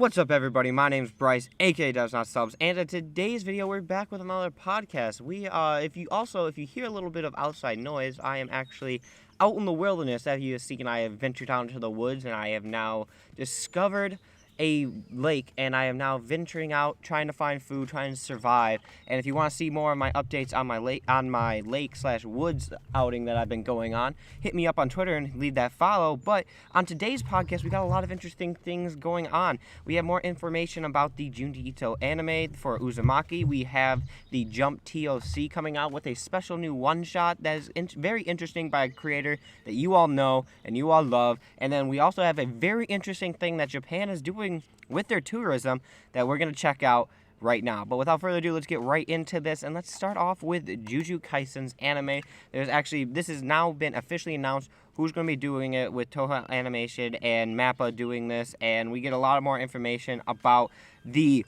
What's up, everybody? My name's Bryce, aka DubsNotSubs, and in today's video, we're back with another podcast. If you hear a little bit of outside noise, I am actually out in the wilderness. As you have seen, I have ventured out into the woods, and I have now discovered a lake, and I am now venturing out, trying to find food, trying to survive. And if you want to see more of my updates on my lake/woods outing that I've been going on, hit me up on Twitter and leave that follow. But on today's podcast, we got a lot of interesting things going on. We have more information about the Junji Ito anime for Uzumaki. We have the Jump TOC coming out with a special new one-shot that is very interesting by a creator that you all know and you all love. And then we also have a very interesting thing that Japan is doing with their tourism that we're going to check out right now. But without further ado, let's get right into this, and let's start off with Jujutsu Kaisen's anime. This has now been officially announced who's going to be doing it, with Toho Animation and MAPPA doing this, and we get a lot more information about the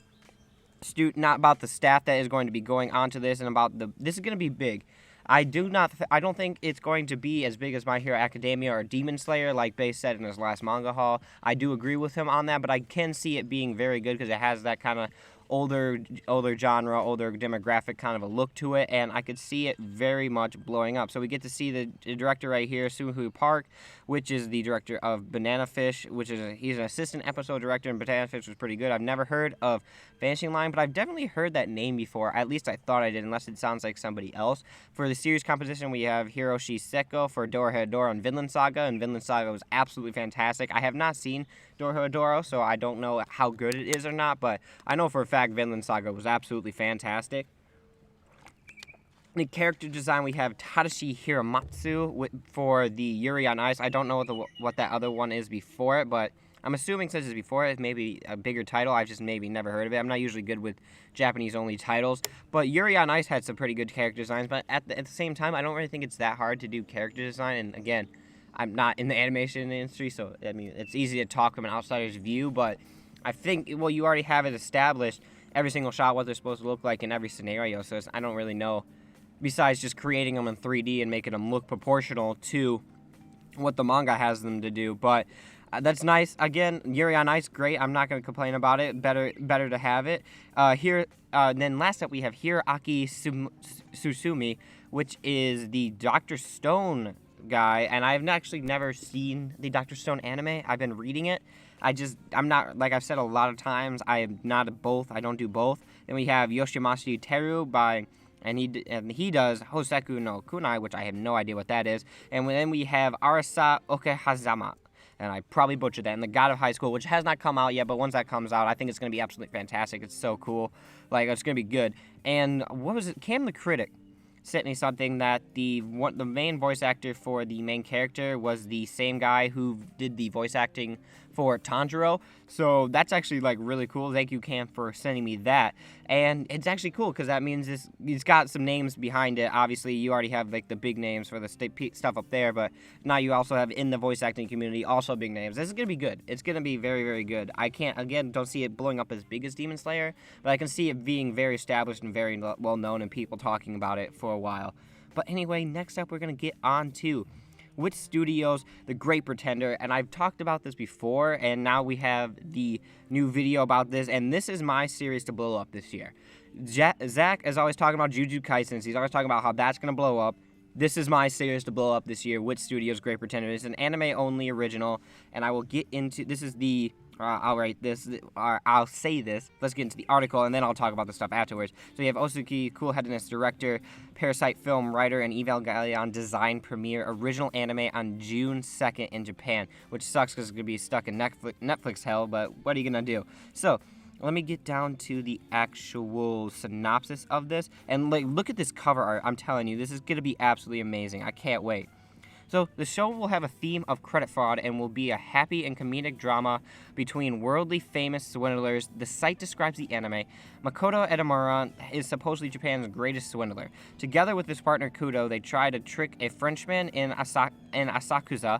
staff that is going to be going on to this, and about this is going to be big. I don't think it's going to be as big as My Hero Academia or Demon Slayer, like Base said in his last manga haul. I do agree with him on that, but I can see it being very good because it has that kind of older genre, older demographic kind of a look to it, and I could see it very much blowing up. So we get to see the director right here, Soo-Hoo Park, which is the director of Banana Fish, he's an assistant episode director, and Banana Fish was pretty good. I've never heard of Vanishing Line, but I've definitely heard that name before. At least I thought I did, unless it sounds like somebody else. For the series composition, we have Hiroshi Seko for Dorohedoro and Vinland Saga, and Vinland Saga was absolutely fantastic. I have not seen Dorohedoro, so I don't know how good it is or not, but I know for a fact Vinland Saga was absolutely fantastic. The character design, we have Tadashi Hiramatsu for the Yuri on Ice. I don't know what that other one is before it, but I'm assuming since it's before it, maybe a bigger title. I've just maybe never heard of it. I'm not usually good with Japanese-only titles, but Yuri on Ice had some pretty good character designs, but at the same time, I don't really think it's that hard to do character design, and again, I'm not in the animation industry, so I mean, it's easy to talk from an outsider's view, but I think, well, you already have it established, every single shot, what they're supposed to look like in every scenario, so I don't really know, besides just creating them in 3D and making them look proportional to what the manga has them to do. But that's nice. Again, Yuri on Ice, great. I'm not going to complain about it. Better to have it. Then last up, we have Hiroaki Susumi, which is the Dr. Stone guy, and I've actually never seen the Dr. Stone anime. I've been reading it. I'm not, like I've said a lot of times, I am not both. I don't do both. Then we have Yoshimashi Teru and he does Hoseku no Kunai, which I have no idea what that is. And then we have Arasa Okehazama, and I probably butchered that, and The God of High School, which has not come out yet, but once that comes out, I think it's going to be absolutely fantastic. It's so cool. Like, it's going to be good. And what was it? Cam the Critic sent me something that the main voice actor for the main character was the same guy who did the voice acting for Tanjiro. So that's actually, like, really cool. Thank you, Cam, for sending me that. And it's actually cool because that means it's got some names behind it. Obviously, you already have, like, the big names for the stuff up there, but now you also have in the voice acting community also big names. This is going to be good. It's going to be very, very good. I don't see it blowing up as big as Demon Slayer, but I can see it being very established and very well known and people talking about it for a while. But anyway, next up, we're going to get on to Wit Studios, The Great Pretender, and I've talked about this before, and now we have the new video about this, and this is my series to blow up this year. Zach is always talking about Jujutsu Kaisen. He's always talking about how that's going to blow up. This is my series to blow up this year, Wit Studios' Great Pretender. It's an anime-only original, and I will get into, this is the, I'll say this. Let's get into the article, and then I'll talk about the stuff afterwards. So you have Osuki Coolheadedness, director, Parasite film writer, and Evangelion design premiere original anime on June 2nd in Japan, which sucks because it's going to be stuck in Netflix hell, but what are you going to do? So let me get down to the actual synopsis of this, and like, look at this cover art. I'm telling you, this is going to be absolutely amazing. I can't wait. So, the show will have a theme of credit fraud and will be a happy and comedic drama between worldly famous swindlers. The site describes the anime. Makoto Edamura is supposedly Japan's greatest swindler. Together with his partner Kudo, they try to trick a Frenchman in Asakusa,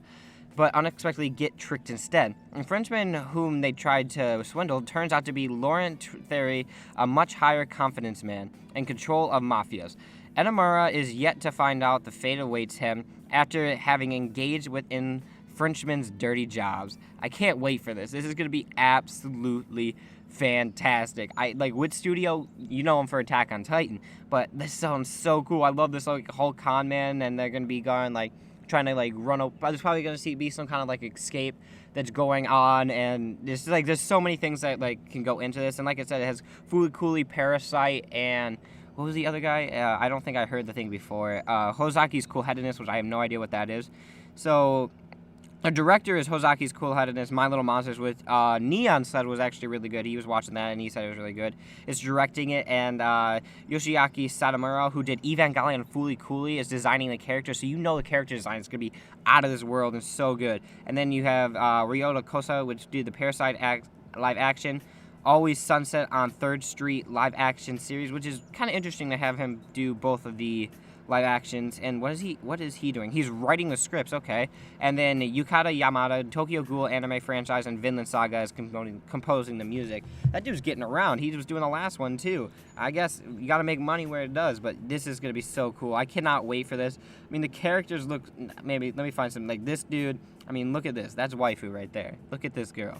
but unexpectedly get tricked instead. The Frenchman whom they tried to swindle turns out to be Laurent Theory, a much higher confidence man, in control of mafias. Edamura is yet to find out the fate awaits him after having engaged within Frenchman's Dirty Jobs. I can't wait for this. This is going to be absolutely fantastic. I like Wit Studio, you know him for Attack on Titan, but this sounds so cool. I love this like whole con man, and they're going to be going like trying to like run up. There's probably going to be some kind of like escape that's going on, and there's so many things that like can go into this. And like I said, it has Fooly Cooly, Parasite, and what was the other guy? I don't think I heard the thing before. Hozaki's Cool-Headedness, which I have no idea what that is. So the director is Hozaki's Cool-Headedness. My Little Monsters with Neon said was actually really good. He was watching that and he said it was really good. It's directing it, and Yoshiaki Satomura, who did Evangelion and Fooly Cooly, is designing the character. So you know the character design is going to be out of this world and so good. And then you have Ryota Kosa, which did the Parasite live action. Always Sunset on 3rd Street live action series, which is kind of interesting to have him do both of the live actions. And what is he doing? He's writing the scripts, okay. And then Yukata Yamada, Tokyo Ghoul anime franchise, and Vinland Saga is composing the music. That dude's getting around. He was doing the last one too. I guess you gotta make money where it does, but this is gonna be so cool. I cannot wait for this. I mean, the characters look, maybe let me find some, like this dude. I mean, look at this. That's waifu right there. Look at this girl.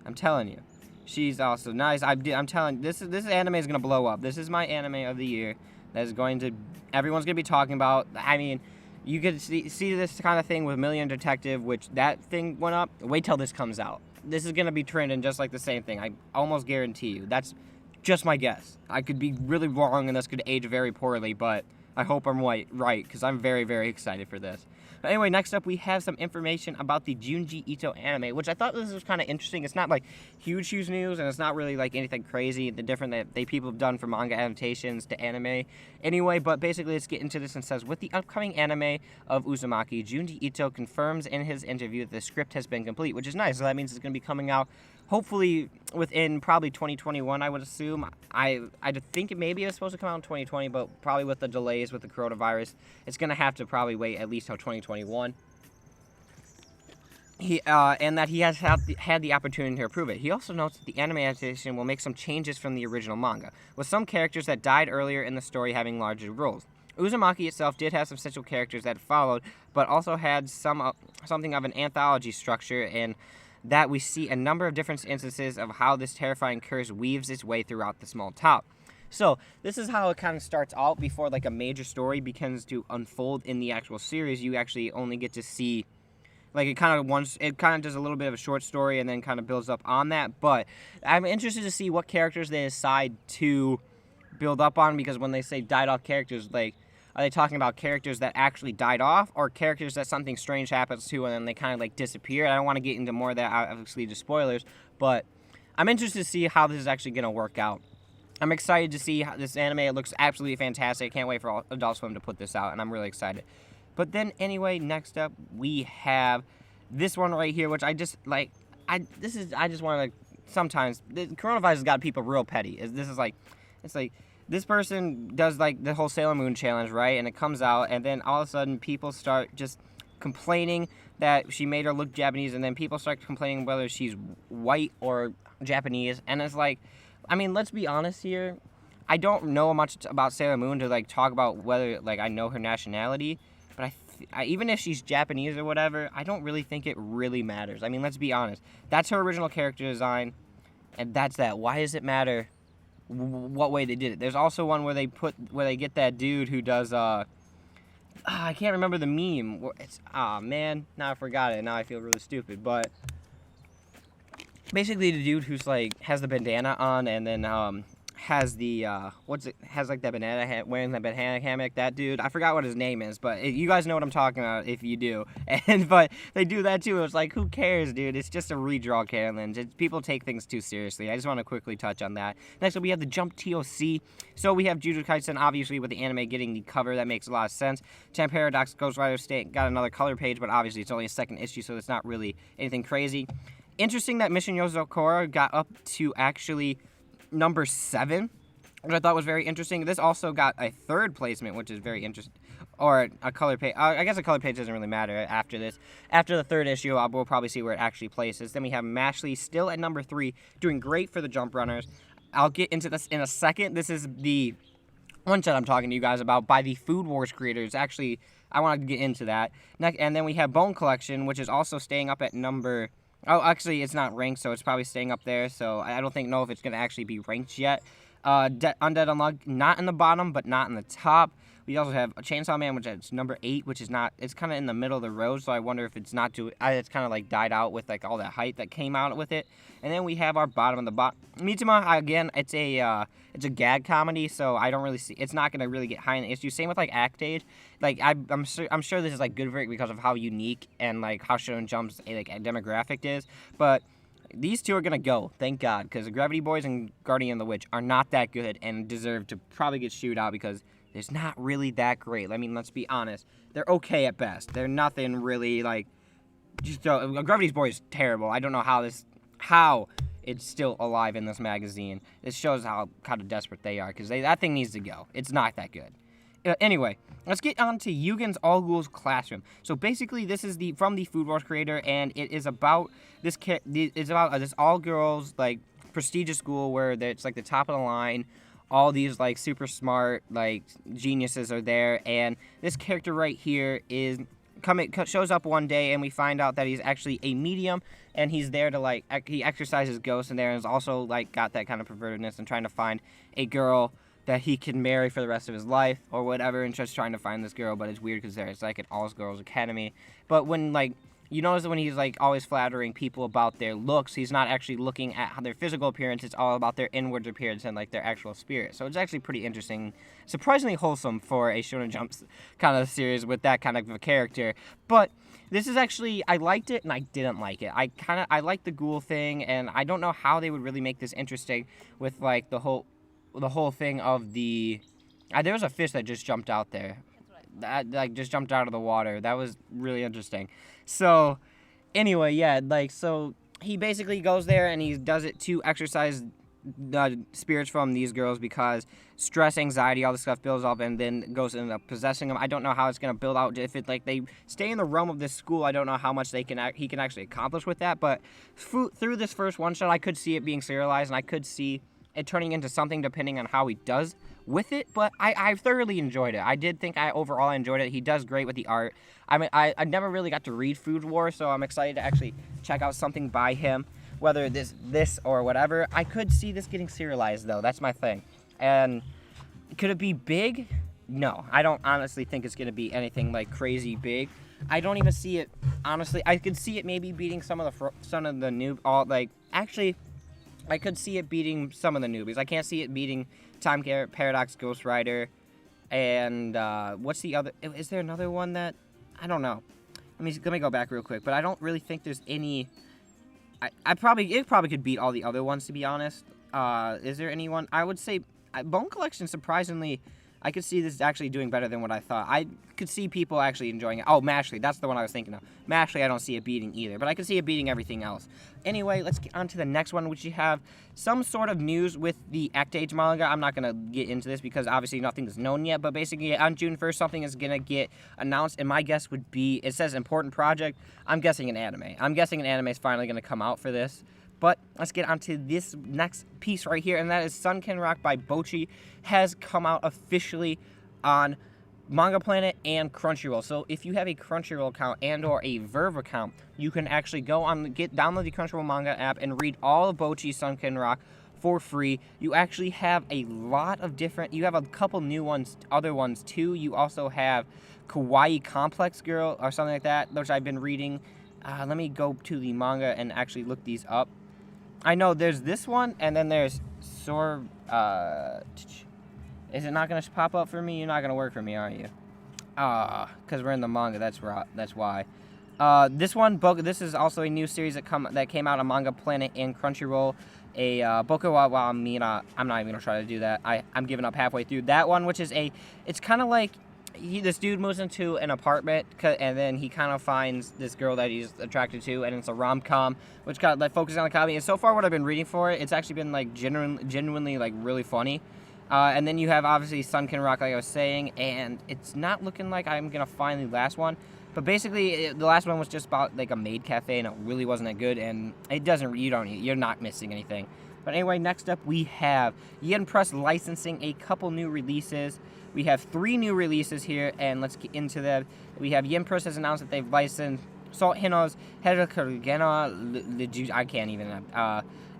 I'm telling you. She's also nice. I'm telling you, this anime is gonna blow up. This is my anime of the year. That is going to, everyone's gonna be talking about. I mean, you could see this kind of thing with Million Detective, which that thing went up. Wait till this comes out. This is gonna be trending just like the same thing. I almost guarantee you. That's just my guess. I could be really wrong, and this could age very poorly, but I hope I'm right because I'm very, very excited for this. But anyway, next up we have some information about the Junji Ito anime, which I thought this was kind of interesting. It's not like huge news, and it's not really like anything crazy, the different that people have done for manga adaptations to anime. Anyway, but basically let's get into this and says, with the upcoming anime of Uzumaki, Junji Ito confirms in his interview that the script has been complete, which is nice. So that means it's going to be coming out hopefully within probably 2021, I would assume. I think maybe it's supposed to come out in 2020, but probably with the delays with the coronavirus, it's going to have to probably wait at least till 2021. And that he has had the opportunity to approve it. He also notes that the anime adaptation will make some changes from the original manga, with some characters that died earlier in the story having larger roles. Uzumaki itself did have some central characters that followed, but also had something of an anthology structure, and that we see a number of different instances of how this terrifying curse weaves its way throughout the small town. So this is how it kind of starts out before like a major story begins to unfold in the actual series. You actually only get to see like it kind of does a little bit of a short story and then kind of builds up on that. But I'm interested to see what characters they decide to build up on, because when they say died off characters, like, are they talking about characters that actually died off, or characters that something strange happens to and then they kind of like disappear? I don't want to get into more of that, obviously, to spoilers, but I'm interested to see how this is actually going to work out. I'm excited to see how this anime. It looks absolutely fantastic. I can't wait for Adult Swim to put this out, and I'm really excited. But then anyway, next up we have this one right here, which I just like. I just want to. Sometimes the coronavirus has got people real petty. It's like this person does like the whole Sailor Moon challenge, right? And it comes out, and then all of a sudden people start just complaining that she made her look Japanese, and then people start complaining whether she's white or Japanese, and it's like, I mean, let's be honest here. I don't know much about Sailor Moon to like talk about whether like I know her nationality, but even if she's Japanese or whatever, I don't really think it really matters. I mean, let's be honest. That's her original character design, and that's that. Why does it matter what way they did it? There's also one where they get that dude who does I can't remember the meme. It's man, now I forgot it. Now I feel really stupid. But basically, the dude who's like has the bandana on and then has the has like that banana wearing that banana hammock. That dude, I forgot what his name is, but you guys know what I'm talking about if you do. And but they do that too. It's like, who cares, dude? It's just a redraw canon. People take things too seriously. I just want to quickly touch on that. Next up, we have the Jump TOC. So we have Jujutsu Kaisen, obviously with the anime getting the cover. That makes a lot of sense. Time Paradox Ghost Rider State got another color page, but obviously it's only a second issue, so it's not really anything crazy. Interesting that Mission Yozokura got up to actually number 7, which I thought was very interesting. This also got a 3rd placement, which is very interesting. Or a color page. I guess a color page doesn't really matter after this. After the 3rd issue, we'll probably see where it actually places. Then we have Mashley still at number 3, doing great for the Jump Runners. I'll get into this in a second. This is the one shot I'm talking to you guys about by the Food Wars creators. Actually, I want to get into that. And then we have Bone Collection, which is also staying up at number... Oh, actually, it's not ranked, so it's probably staying up there. So I don't know if it's going to actually be ranked yet. Undead Unluck, not in the bottom, but not in the top. We also have Chainsaw Man, which is number 8, which is not... It's kind of in the middle of the road, so I wonder if it's not doing... It's kind of like died out with like all that hype that came out with it. And then we have our bottom of the bottom. Mitama, again, it's a gag comedy, so I don't really see... It's not going to really get high in the issue. Same with like Act Age. Like I'm sure this is like good for it because of how unique and like how Shonen Jump's like demographic is, but these two are going to go, thank God, because Gravity Boys and Guardian of the Witch are not that good and deserve to probably get shooed out because it's not really that great. I mean, let's be honest. They're okay at best. They're nothing really, like... Gravity's Boy is terrible. I don't know how it's still alive in this magazine. It shows how kind of desperate they are, because that thing needs to go. It's not that good. Anyway, let's get on to Yugen's All Ghouls Classroom. So basically, this is from the Food Wars creator, and it is about this all-girls, like, prestigious school where it's, like, the top of the line. All these, like, super smart, like, geniuses are there, and this character right here shows up one day, and we find out that he's actually a medium, and he's there to, like, he exercises ghosts in there, and is also, like, got that kind of pervertedness and trying to find a girl that he can marry for the rest of his life, or whatever, and just trying to find this girl, but it's weird because it's, like, an all-girls academy. But when, like... You notice that when he's, like, always flattering people about their looks, he's not actually looking at their physical appearance. It's all about their inward appearance and, like, their actual spirit. So it's actually pretty interesting. Surprisingly wholesome for a Shonen Jump kind of series with that kind of a character. But this is actually... I liked it and I didn't like it. I liked the ghoul thing, and I don't know how they would really make this interesting with, like, the whole thing of the... there was a fish that just jumped out there. That, like, just jumped out of the water. That was really interesting. So, anyway, yeah, like, so he basically goes there and he does it to exercise the spirits from these girls because stress, anxiety, all this stuff builds up and then goes into possessing them. I don't know how it's going to build out. If it, like, they stay in the realm of this school, I don't know how much he can actually accomplish with that. But through this first one shot, I could see it being serialized and I could see it turning into something depending on how he does with it, but I thoroughly enjoyed it. I did think I overall enjoyed it. He does great with the art. I mean, I never really got to read Food War, so I'm excited to actually check out something by him, whether this or whatever. I could see this getting serialized, though. That's my thing. And could it be big? No, I don't honestly think it's going to be anything like crazy big. I don't even see it, honestly. I could see it maybe beating some of the new, actually, I could see it beating some of the newbies. I can't see it beating Time Paradox, Ghost Rider, and what's the other? Is there another one that I don't know? Let me go back real quick. But I don't really think there's any. It probably could beat all the other ones, to be honest. Is there anyone? I would say Bone Collection. Surprisingly, I could see this actually doing better than what I thought. I could see people actually enjoying it. Oh, Mashley, that's the one I was thinking of. Mashley, I don't see it beating either, but I could see it beating everything else. Anyway, let's get on to the next one, which you have some sort of news with the Act Age manga. I'm not going to get into this because obviously nothing is known yet, but basically on June 1st, something is going to get announced, and my guess would be, it says important project. I'm guessing an anime. I'm guessing an anime is finally going to come out for this. But let's get on to this next piece right here, and that is Sunken Rock by Bocchi has come out officially on Manga Planet and Crunchyroll. So if you have a Crunchyroll account and or a Verve account, you can actually go on, download the Crunchyroll manga app and read all of Bocchi's Sunken Rock for free. You actually have a lot of different, you have a couple new ones, other ones too. You also have Kawaii Complex Girl or something like that, which I've been reading. Let me go to the manga and actually look these up. I know there's this one, and then there's is it not going to pop up for me? You're not going to work for me, are you? Because we're in the manga, that's why. This is also a new series that came out on Manga Planet and Crunchyroll. Boku wa Mina. I'm not even going to try to do that. I'm giving up halfway through. That one, which is it's kind of like, this dude moves into an apartment, and then he kind of finds this girl that he's attracted to, and it's a rom-com, which kind of like focuses on the comedy. And so far, what I've been reading for it, it's actually been like genuinely like really funny. And then you have obviously Sunken Rock, like I was saying, and it's not looking like I'm gonna find the last one. But basically, the last one was just about like a maid cafe, and it really wasn't that good. And it doesn't, you're not missing anything. But anyway, next up we have Yen Press licensing a couple new releases. We have 3 new releases here, and let's get into them. We have Yen Press has announced that they've licensed Salt Hino's Hedakugena. I can't even.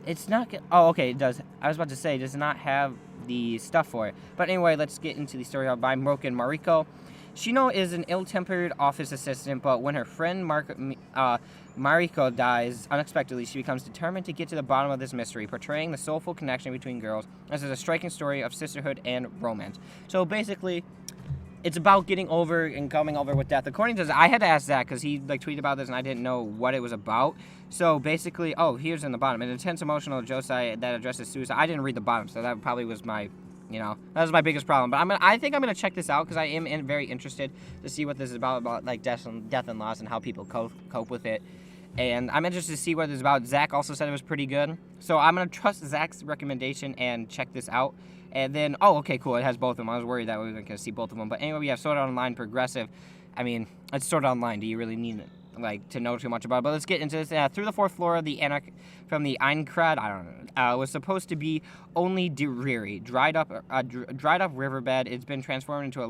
It's not. Oh, okay, it does. I was about to say, it does not have the stuff for it. But anyway, let's get into the story by Broken Mariko. Shino is an ill-tempered office assistant, but when her friend Mariko dies unexpectedly, she becomes determined to get to the bottom of this mystery, portraying the soulful connection between girls. This is a striking story of sisterhood and romance. So basically, it's about getting over and coming over with death. According to I had to ask Zach because he tweeted about this and I didn't know what it was about. So basically, here's in the bottom, an intense emotional josei that addresses suicide. I didn't read the bottom, so that probably was my. That was my biggest problem. But I think I'm gonna check this out because I am very interested to see what this is about like death and loss and how people cope with it. And I'm interested to see what this is about. Zach also said it was pretty good, so I'm gonna trust Zach's recommendation and check this out. And then, okay, cool. It has both of them. I was worried that we weren't gonna see both of them. But anyway, we have Sword Art Online Progressive. I mean, it's Sword Art Online. Do you really need to know too much about it? But let's get into this. Through the fourth floor of the from the Einkrad, I don't know, was supposed to be only dreary, dried up riverbed. It's been transformed into a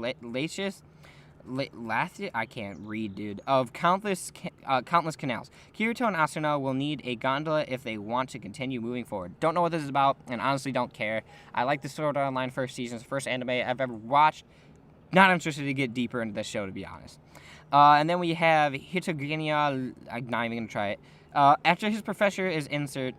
I can't read, dude. Of countless canals. Kirito and Asuna will need a gondola if they want to continue moving forward. Don't know what this is about, and honestly don't care. I like the Sword Art Online first season. It's the first anime I've ever watched. Not interested to get deeper into this show, to be honest. And then we have Hitogenia. I'm not even going to try it. After his professor is injured,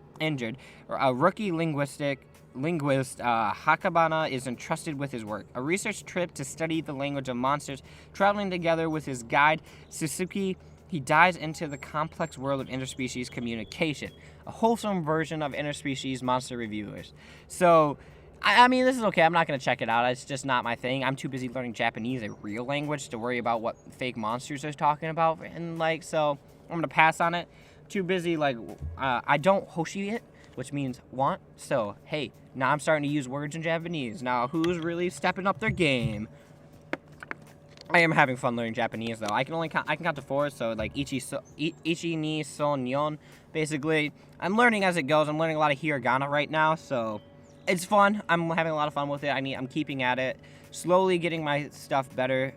a rookie linguist Hakabana is entrusted with his work. A research trip to study the language of monsters. Traveling together with his guide, Suzuki, he dives into the complex world of interspecies communication. A wholesome version of interspecies monster reviewers. So, I mean, this is okay. I'm not going to check it out. It's just not my thing. I'm too busy learning Japanese, a real language, to worry about what fake monsters are talking about. And, so I'm going to pass on it. Too busy, I don't hoshi it, which means want. So, hey, now I'm starting to use words in Japanese. Now, who's really stepping up their game? I am having fun learning Japanese, though. I can count to 4, so, ichi, ni, so, nyon. Basically, I'm learning as it goes. I'm learning a lot of hiragana right now, so it's fun. I'm having a lot of fun with it. I mean, I'm keeping at it, slowly getting my stuff better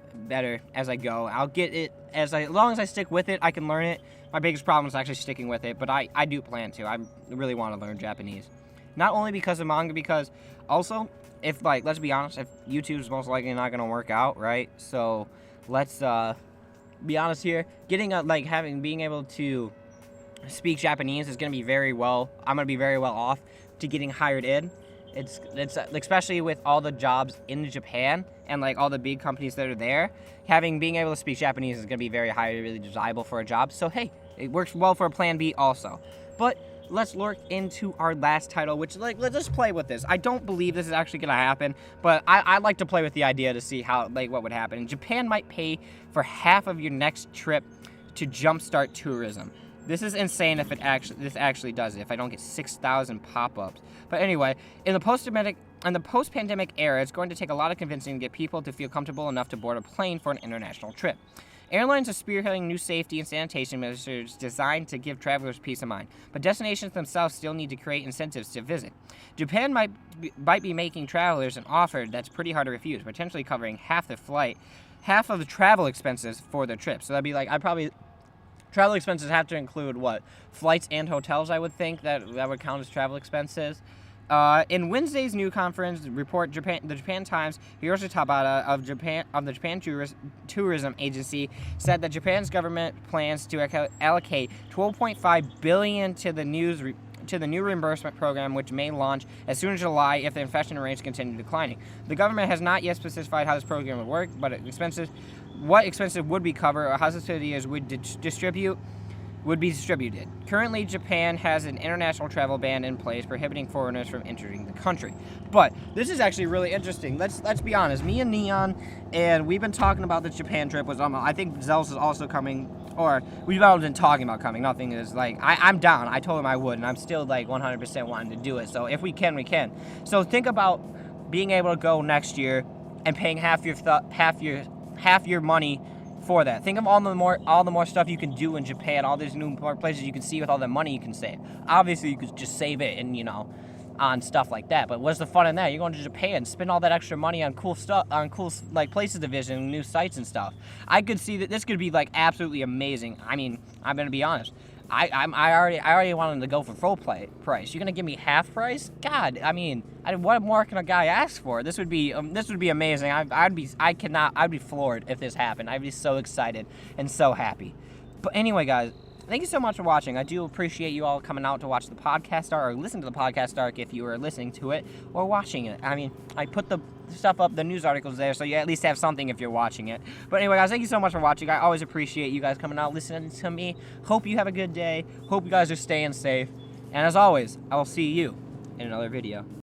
as I go. I'll get it as long as I stick with it. I can learn it. My biggest problem is actually sticking with it, but I do plan to. I really want to learn Japanese, not only because of manga, because also if let's be honest, if YouTube's most likely not gonna work out, right? So let's be honest here. Getting being able to speak Japanese is gonna be I'm gonna be very well off to getting hired in. It's especially with all the jobs in Japan and all the big companies that are there. Being able to speak Japanese is going to be very highly really desirable for a job. So hey, it works well for a plan B also. But let's look into our last title, which let's just play with this. I don't believe this is actually going to happen, but I like to play with the idea to see how what would happen. Japan might pay for half of your next trip to jumpstart tourism. This is insane if this actually does it. If I don't get 6,000 pop-ups. But anyway, in the post-pandemic era, it's going to take a lot of convincing to get people to feel comfortable enough to board a plane for an international trip. Airlines are spearheading new safety and sanitation measures designed to give travelers peace of mind, but destinations themselves still need to create incentives to visit. Japan might be making travelers an offer that's pretty hard to refuse, potentially covering half of the travel expenses for their trip. So that'd be travel expenses have to include flights and hotels. I would think that would count as travel expenses. In Wednesday's new conference report, the Japan Times, Hiroshi Tabata of the Japan Tourism Agency said that Japan's government plans to allocate $12.5 billion to the new reimbursement program, which may launch as soon as July if the infection rates continue declining. The government has not yet specified how this program would work, but what expenses would be covered or how subsidies would be distributed. Currently, Japan has an international travel ban in place prohibiting foreigners from entering the country. But this is actually really interesting. Let's be honest. Me and Neon, and we've been talking about the Japan trip. I think Zels is also coming, or we've all been talking about coming. Nothing is I'm down. I told him I would, and I'm still 100% wanting to do it. So if we can, we can. So think about being able to go next year and paying half your money for that. Think of all the more stuff you can do in Japan, all these new places you can see with all the money you can save. Obviously, you could just save it and on stuff like that. But what's the fun in that? You're going to Japan, spend all that extra money on cool stuff, on cool like places to visit, and new sites and stuff. I could see that this could be like absolutely amazing. I mean, I'm gonna be honest. I already wanted to go for full price. You're gonna give me half price? God, I mean, what more can a guy ask for? This would be amazing. I'd be floored if this happened. I'd be so excited and so happy. But anyway, guys, thank you so much for watching. I do appreciate you all coming out to watch the podcast arc, or listen to the podcast arc if you were listening to it or watching it. I mean, I put the stuff up, the news articles there, so you at least have something if you're watching it. But anyway, guys, thank you so much for watching. I always appreciate you guys coming out, listening to me. Hope you have a good day. Hope you guys are staying safe. And as always, I will see you in another video.